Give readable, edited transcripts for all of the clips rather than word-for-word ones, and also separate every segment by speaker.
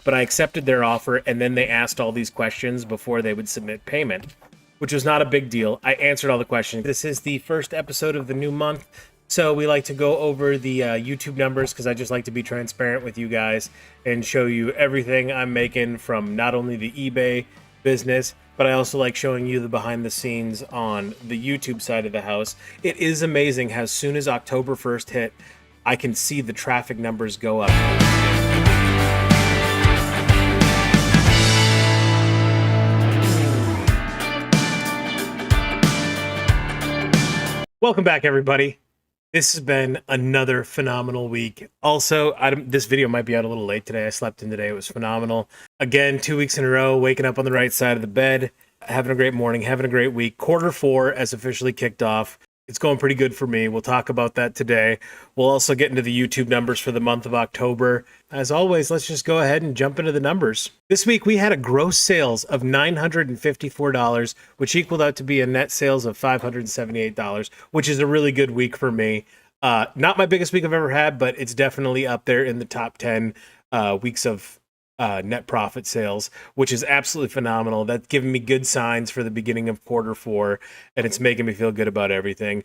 Speaker 1: but I accepted their offer, and then they asked all these questions before they would submit payment, which was not a big deal. I answered all the questions. This is the first episode of the new month, so we like to go over the YouTube numbers because I just like to be transparent with you guys and show you everything I'm making from not only the eBay business, but I also like showing you the behind the scenes on the YouTube side of the house. It is amazing how soon as October 1st hit, I can see the traffic numbers go up. Welcome back, everybody. This has been another phenomenal week. Also, this video might be out a little late today. I slept in today. It was phenomenal. Again, 2 weeks in a row, waking up on the right side of the bed, having a great morning, having a great week. Q4 has officially kicked off. It's going pretty good for me. We'll talk about that today. We'll also get into the YouTube numbers for the month of October. As always, let's just go ahead and jump into the numbers. This week, we had a gross sales of $954, which equaled out to be a net sales of $578, which is a really good week for me. Not my biggest week I've ever had, but it's definitely up there in the top 10 weeks of net profit sales, which is absolutely phenomenal. That's giving me good signs for the beginning of Q4, and it's making me feel good about everything.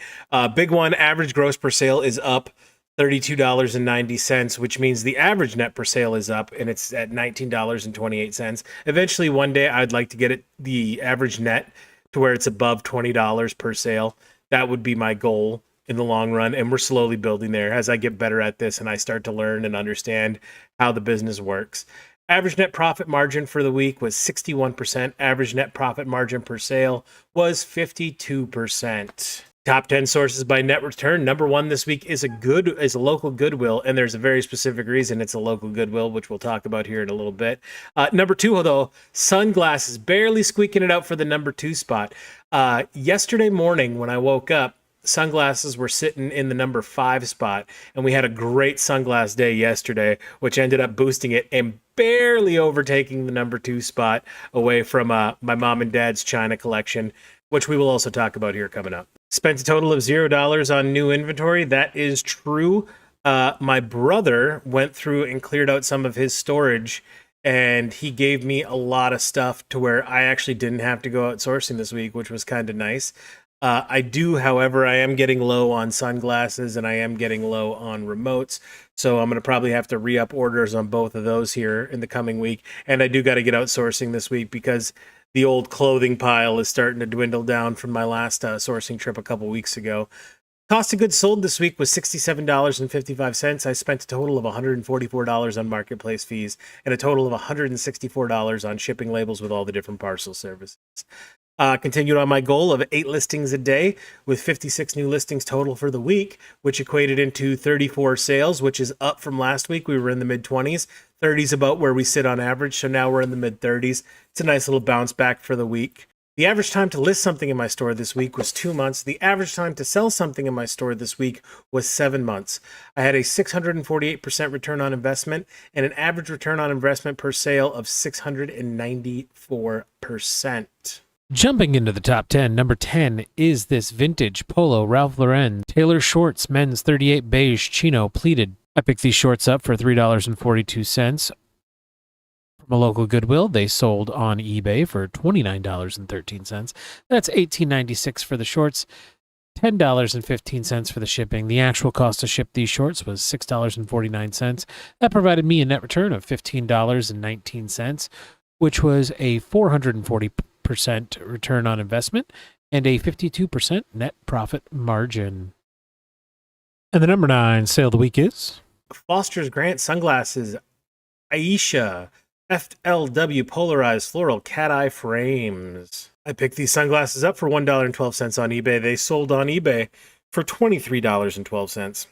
Speaker 1: Big one, average gross per sale is up $32.90, which means the average net per sale is up, and it's at $19.28. Eventually, one day, I'd like to get the average net to where it's above $20 per sale. That would be my goal in the long run, and we're slowly building there as I get better at this and I start to learn and understand how the business works. Average net profit margin for the week was 61%. Average net profit margin per sale was 52%. Top 10 sources by net return. Number one this week is a local Goodwill, and there's a very specific reason it's a local Goodwill, which we'll talk about here in a little bit. Number two, though, sunglasses, barely squeaking it out for the number two spot. Yesterday morning when I woke up, sunglasses were sitting in the number 5 spot, and we had a great sunglass day yesterday, which ended up boosting it and barely overtaking the number 2 spot away from my mom and dad's China collection, which we will also talk about here coming up. Spent a total of $0 on new inventory. That is true. My brother went through and cleared out some of his storage, and he gave me a lot of stuff to where I actually didn't have to go out sourcing this week, which was kind of nice. However, I am getting low on sunglasses and I am getting low on remotes. So I'm going to probably have to re-up orders on both of those here in the coming week. And I do got to get outsourcing this week because the old clothing pile is starting to dwindle down from my last sourcing trip a couple weeks ago. Cost of goods sold this week was $67.55. I spent a total of $144 on marketplace fees and a total of $164 on shipping labels with all the different parcel services. Continued on my goal of 8 listings a day with 56 new listings total for the week, which equated into 34 sales, which is up from last week. We were in the mid-20s. 30 is about where we sit on average, so now we're in the mid-30s. It's a nice little bounce back for the week. The average time to list something in my store this week was 2 months. The average time to sell something in my store this week was 7 months. I had a 648% return on investment and an average return on investment per sale of 694%.
Speaker 2: Jumping into the top 10, number 10 is this vintage Polo Ralph Lauren Taylor Shorts men's 38 beige chino pleated. I picked these shorts up for $3.42 from a local Goodwill. They sold on eBay for $29.13. That's $18.96 for the shorts, $10.15 for the shipping. The actual cost to ship these shorts was $6.49. That provided me a net return of $15.19, which was a 440% return on investment and a 52% net profit margin. And the number 9 sale of the week is
Speaker 1: Foster's Grant sunglasses, Aisha FLW polarized floral cat eye frames. I picked these sunglasses up for $1.12 on eBay. They sold on eBay for $23.12.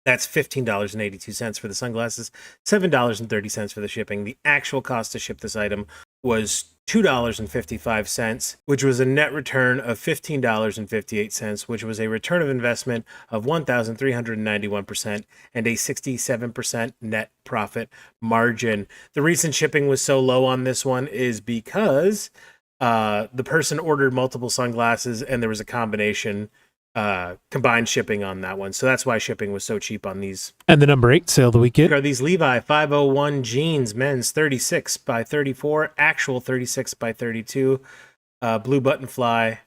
Speaker 1: That's $15.82 for the sunglasses, $7.30 for the shipping. The actual cost to ship this item was $2.55, which was a net return of $15.58, which was a return of investment of 1,391% and a 67% net profit margin. The reason shipping was so low on this one is because the person ordered multiple sunglasses and there was a combination combined shipping on that one. So that's why shipping was so cheap on these.
Speaker 2: And the number 8 sale of the week
Speaker 1: Are these Levi 501 jeans, men's 36 by 34, actual 36 by 32, blue button fly,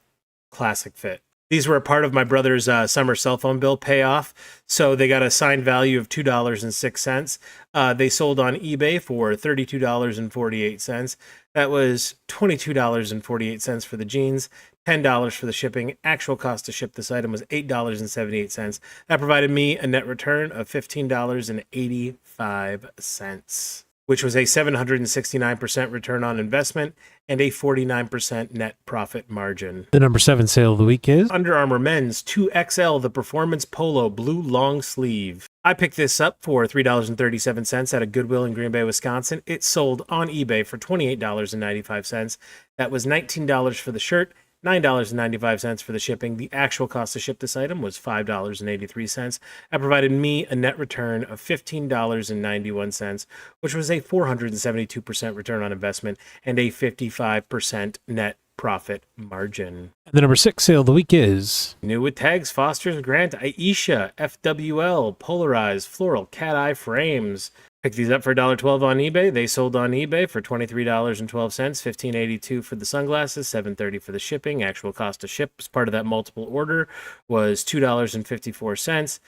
Speaker 1: classic fit. These were a part of my brother's summer cell phone bill payoff, so they got a signed value of $2.06. They sold on eBay for $32.48. That was $22.48 for the jeans, $10 for the shipping. Actual cost to ship this item was $8.78. That provided me a net return of $15.85, which was a 769% return on investment and a 49% net profit margin.
Speaker 2: The number 7 sale of the week is
Speaker 1: Under Armour Men's 2XL, the Performance Polo Blue Long Sleeve. I picked this up for $3.37 at a Goodwill in Green Bay, Wisconsin. It sold on eBay for $28.95. That was $19 for the shirt, $9.95 for the shipping. The actual cost to ship this item was $5.83. That provided me a net return of $15.91, which was a 472% return on investment and a 55% net profit margin.
Speaker 2: the number 6 sale of the week is
Speaker 1: New with tags, Foster's Grant, Aisha, FWL, Polarized, Floral, Cat Eye Frames. Picked these up for $1.12 on eBay. They sold on eBay for $23.12, $15.82 for the sunglasses, $7.30 for the shipping. Actual cost to ship as part of that multiple order was $2.54.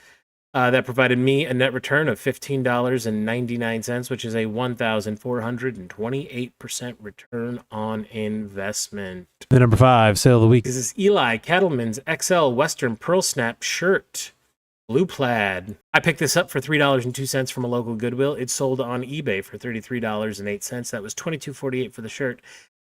Speaker 1: That provided me a net return of $15.99, which is a 1,428% return on investment.
Speaker 2: the number 5 sale of the week.
Speaker 1: This is Eli Cattleman's XL Western Pearl Snap shirt, blue plaid. I picked this up for $3.02 from a local Goodwill. It sold on eBay for $33.08. That was $22.48 for the shirt,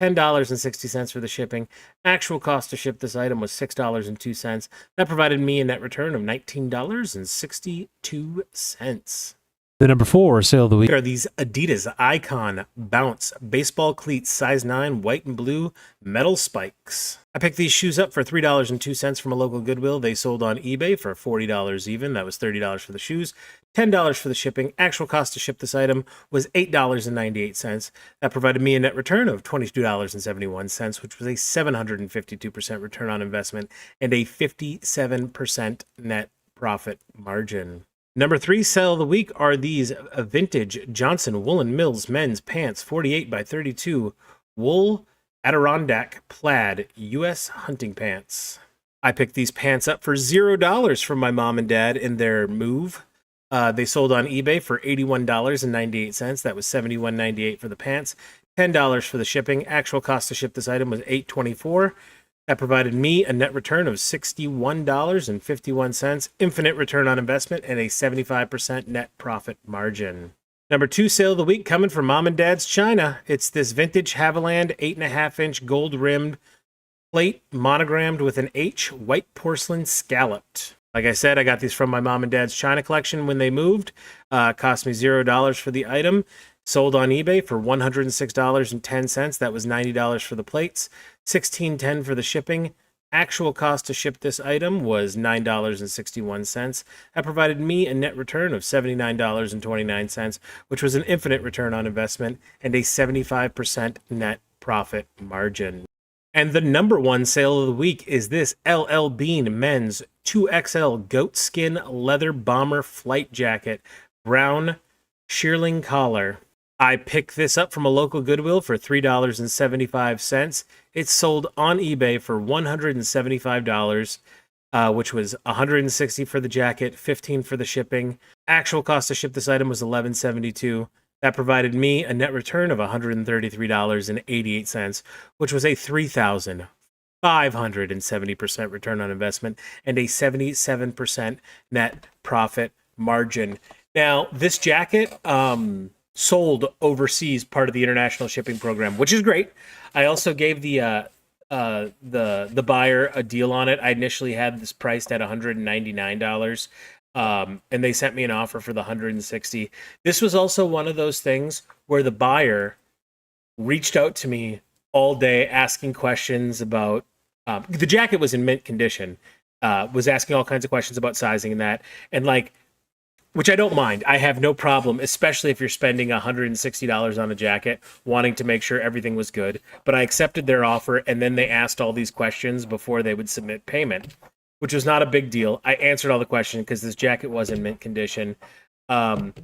Speaker 1: $10.60 for the shipping. Actual cost to ship this item was $6.02. That provided me a net return of $19.62.
Speaker 2: The number 4 sale of the week.
Speaker 1: Here are these Adidas Icon Bounce baseball cleats, size 9, white and blue, metal spikes. I picked these shoes up for $3.02 from a local Goodwill. They sold on eBay for $40 even. That was $30 for the shoes, $10 for the shipping. Actual cost to ship this item was $8.98. That provided me a net return of $22.71, which was a 752% return on investment and a 57% net profit margin. Number 3 sale of the week are these vintage Johnson Woolen Mills men's pants, 48 by 32, wool Adirondack plaid U.S. hunting pants. I picked these pants up for $0 from my mom and dad in their move. They sold on eBay for $81.98. That was $71.98 for the pants, $10 for the shipping. Actual cost to ship this item was $8.24. That provided me a net return of $61.51, infinite return on investment, and a 75% net profit margin. Number 2 sale of the week coming from Mom and Dad's China. It's this vintage Haviland 8.5-inch gold-rimmed plate monogrammed with an H, white porcelain scalloped. Like I said, I got these from my Mom and Dad's China collection when they moved. Cost me $0 for the item. Sold on eBay for $106.10. That was $90 for the plates, $16.10 for the shipping. Actual cost to ship this item was $9.61. That provided me a net return of $79.29, which was an infinite return on investment and a 75% net profit margin. And the number 1 sale of the week is this LL Bean men's 2XL goatskin leather bomber flight jacket, brown shearling collar. I picked this up from a local Goodwill for $3.75. It sold on eBay for $175, which was $160 for the jacket, $15 for the shipping. Actual cost to ship this item was $11.72. That provided me a net return of $133.88, which was a 3,570% return on investment and a 77% net profit margin. Now, this jacket sold overseas, part of the international shipping program, which is great. I also gave the buyer a deal on it. I initially had this priced at $199, and they sent me an offer for the $160. This was also one of those things where the buyer reached out to me all day asking questions about the jacket was in mint condition, was asking all kinds of questions about sizing and that, and like, which I don't mind. I have no problem, especially if you're spending $160 on a jacket, wanting to make sure everything was good. But I accepted their offer, and then they asked all these questions before they would submit payment. which was not a big deal. I answered all the questions because this jacket was in mint condition. Um,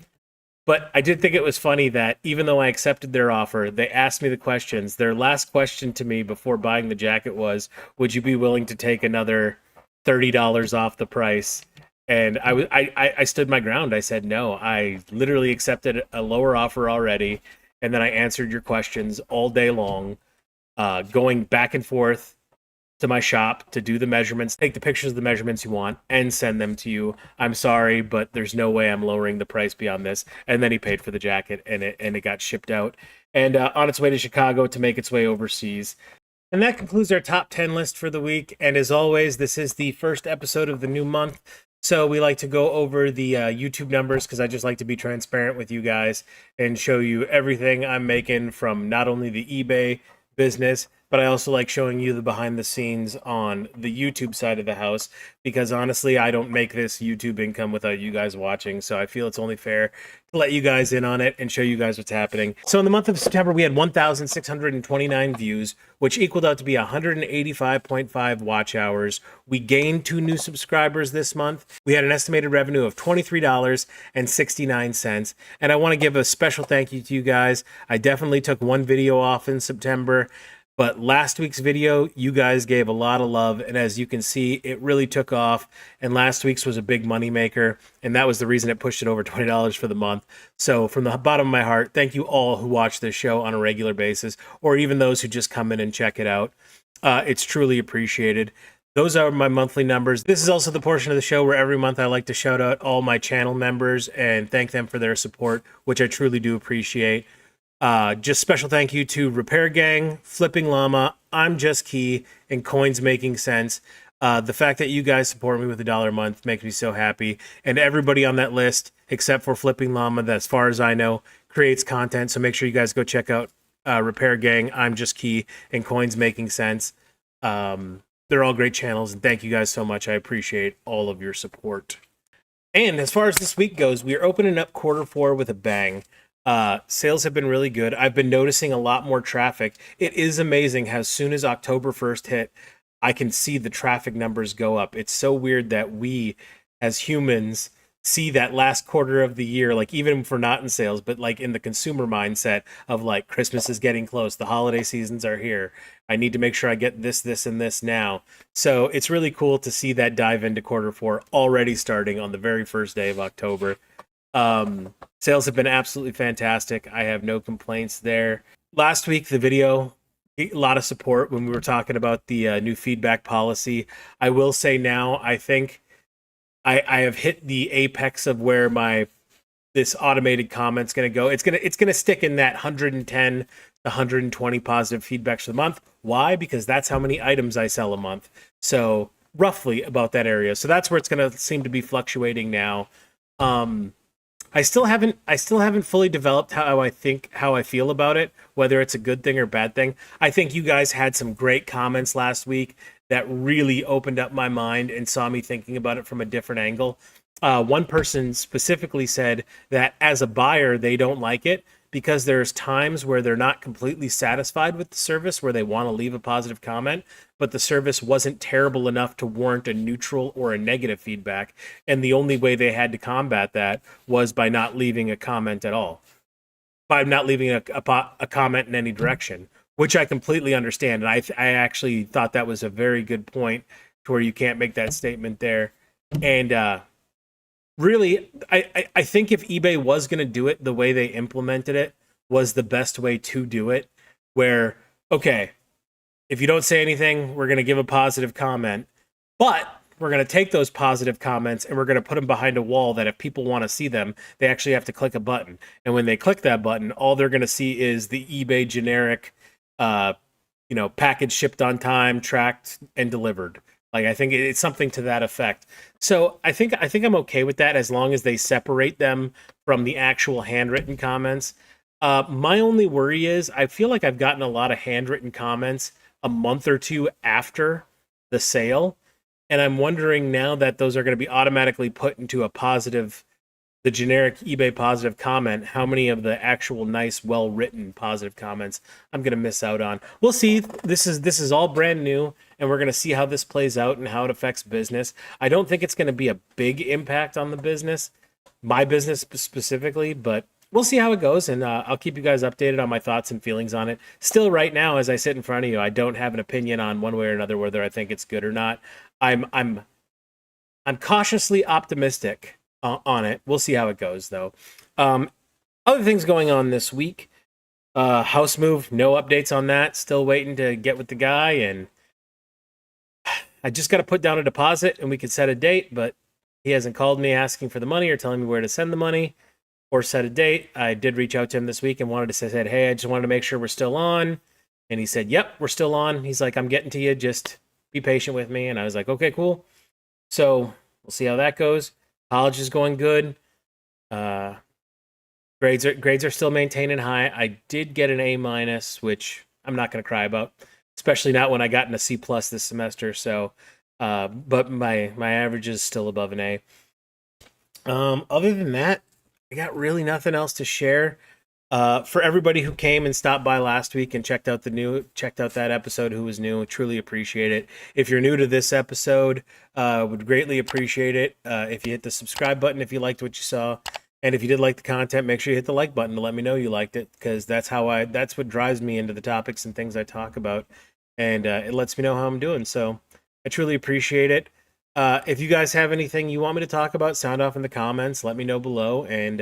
Speaker 1: but I did think it was funny that even though I accepted their offer, they asked me the questions. Their last question to me before buying the jacket was, "Would you be willing to take another $30 off the price?" And I stood my ground. I said no. I literally accepted a lower offer already, and then I answered your questions all day long, going back and forth to my shop to do the measurements, take the pictures of the measurements you want, and send them to you. I'm sorry, but there's no way I'm lowering the price beyond this. And then he paid for the jacket, and it got shipped out and on its way to Chicago to make its way overseas. And that concludes our top 10 list for the week. And as always, this is the first episode of the new month. So we like to go over the YouTube numbers because I just like to be transparent with you guys and show you everything I'm making from not only the eBay business, but I also like showing you the behind the scenes on the YouTube side of the house because honestly, I don't make this YouTube income without you guys watching. So I feel it's only fair to let you guys in on it and show you guys what's happening. So in the month of September, we had 1,629 views, which equaled out to be 185.5 watch hours. We gained 2 new subscribers this month. We had an estimated revenue of $23.69. And I want to give a special thank you to you guys. I definitely took one video off in September. But last week's video, you guys gave a lot of love, and as you can see, it really took off, and last week's was a big money maker, and that was the reason it pushed it over $20 for the month. So from the bottom of my heart, thank you all who watch this show on a regular basis, or even those who just come in and check it out. It's truly appreciated. Those are my monthly numbers. This is also the portion of the show where every month I like to shout out all my channel members and thank them for their support, which I truly do appreciate. Just special thank you to Repair Gang, Flipping Llama, I'm Just Key, and Coins Making Sense. The fact that you guys support me with $1 a month makes me so happy. And everybody on that list, except for Flipping Llama, that as far as I know, creates content. So make sure you guys go check out Repair Gang, I'm Just Key, and Coins Making Sense. They're all great channels, and thank you guys so much. I appreciate all of your support. And as far as this week goes, we are opening up Q4 with a bang. Sales have been really good. I've been noticing a lot more traffic. It is amazing how as soon as October 1st hit, I can see the traffic numbers go up. It's so weird that we as humans see that last quarter of the year, like even if we're not in sales, but like in the consumer mindset of like Christmas is getting close, the holiday seasons are here. I need to make sure I get this, this, and this now. So it's really cool to see that dive into Q4 already starting on the very first day of October. Sales have been absolutely fantastic. I have no complaints there. Last week, the video, a lot of support when we were talking about the new feedback policy. I will say now, I think I have hit the apex of where this automated comment's going to go. It's going to stick in that 110 to 120 positive feedbacks for the month. Why? Because that's how many items I sell a month. So roughly about that area. So that's where it's going to seem to be fluctuating now. I still haven't fully developed how I feel about it, whether it's a good thing or bad thing. I think you guys had some great comments last week that really opened up my mind and saw me thinking about it from a different angle. One person specifically said that as a buyer, they don't like it because there's times where they're not completely satisfied with the service, where they want to leave a positive comment, but the service wasn't terrible enough to warrant a neutral or a negative feedback. And the only way they had to combat that was by not leaving a comment at all, by not leaving a comment in any direction, which I completely understand. And I actually thought that was a very good point to where you can't make that statement there. And really, I think if eBay was going to do it the way they implemented it was the best way to do it, where, okay, if you don't say anything, we're going to give a positive comment, but we're going to take those positive comments and we're going to put them behind a wall that if people want to see them, they actually have to click a button. And when they click that button, all they're going to see is the eBay generic, package shipped on time, tracked, and delivered. Like, I think it's something to that effect. So I think I'm okay with that as long as they separate them from the actual handwritten comments. My only worry is I feel like I've gotten a lot of handwritten comments a month or two after the sale. And I'm wondering now that those are going to be automatically put into a positive the generic eBay positive comment, how many of the actual nice, well-written positive comments I'm going to miss out on. We'll see. This is all brand new, and we're going to see how this plays out and how it affects business. I don't think it's going to be a big impact on the business, my business specifically, but we'll see how it goes, and I'll keep you guys updated on my thoughts and feelings on it. Still, right now, as I sit in front of you, I don't have an opinion on one way or another whether I think it's good or not. I'm cautiously optimistic on it. We'll see how it goes, though. Other things going on this week. House move, no updates on that. Still waiting to get with the guy, and I just got to put down a deposit, and we could set a date, but he hasn't called me asking for the money or telling me where to send the money or set a date. I did reach out to him this week and wanted to say, hey, I just wanted to make sure we're still on. And he said, yep, we're still on. He's like, I'm getting to you. Just be patient with me. And I was like, okay, cool. So we'll see how that goes. College is going good. Grades are still maintaining high. I did get an A-, which I'm not going to cry about, especially not when I got an C+ this semester. So, but my average is still above an A. Other than that, I got really nothing else to share. For everybody who came and stopped by last week and checked out that episode, who was new, truly appreciate it. If you're new to this episode, would greatly appreciate it if you hit the subscribe button if you liked what you saw, and if you did like the content, make sure you hit the like button to let me know you liked it, because that's what drives me into the topics and things I talk about, and it lets me know how I'm doing. So I truly appreciate it. If you guys have anything you want me to talk about, sound off in the comments. Let me know below, and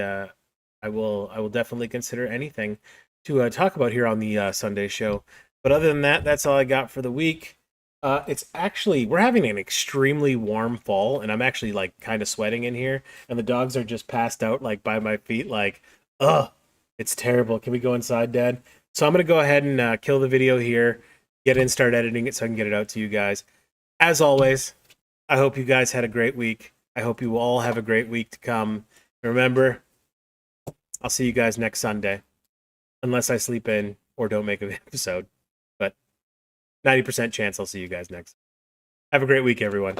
Speaker 1: I will definitely consider anything to talk about here on the Sunday show. But other than that, that's all I got for the week. We're having an extremely warm fall, and I'm actually like kind of sweating in here, and the dogs are just passed out like by my feet, like, ugh, it's terrible. Can we go inside, Dad? So I'm gonna go ahead and kill the video here, start editing it so I can get it out to you guys. As always, I hope you guys had a great week. I hope you all have a great week to come. Remember, I'll see you guys next Sunday, unless I sleep in or don't make an episode. But 90% chance I'll see you guys next. Have a great week, everyone.